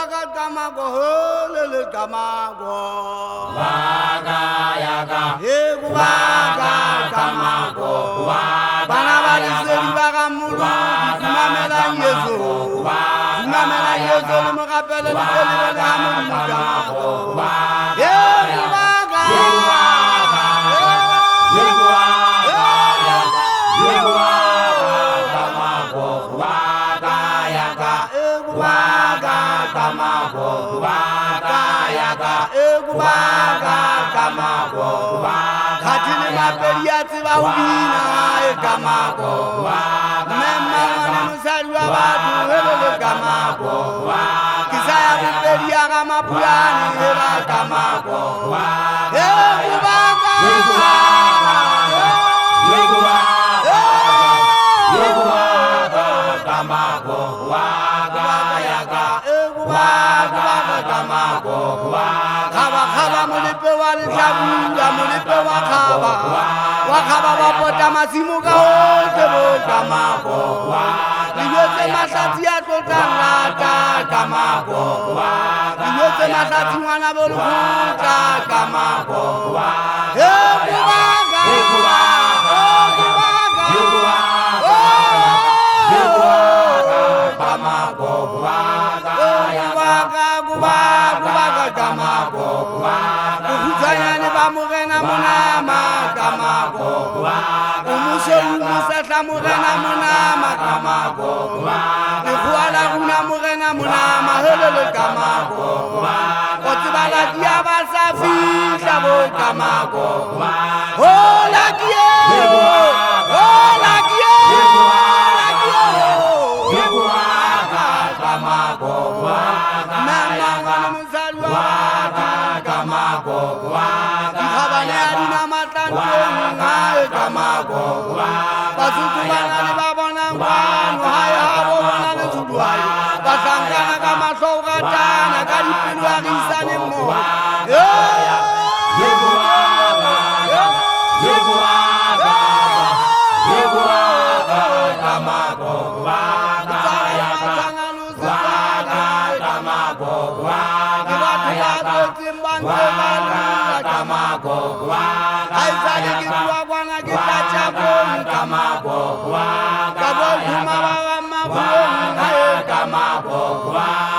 Kubaga Kamago, Lele Kamago. Kubaga yaga. Kubaga Kamago. Banabali Seribaga Mulu, Mamela Yeso. Mamela Yeso, me rappelle le Kamago. Katini maperiati wa ubina Kamago. Mema wana musari wa watu hele Kamago. Kisaya biberia kama puyani hele Kamago. Wakaba wapota masimuka wote Kamago. Niyote masati ya totangata Kamago. Niyote masati wana bolukuta Kamago. Murena munama Kamago. Nikuala kuna murena munama helele Kamago. Kotibala dia basafi sabo Kamago. Oh la kie. Oh la kie. Kamago. Mama wana mzalwa Kamago. Kabane adina matando ngai Kamago. Basukumana babona ngwano haya babona lesuduayo basangana kama sokatana kalipilwa kisane mo Kamago Kamago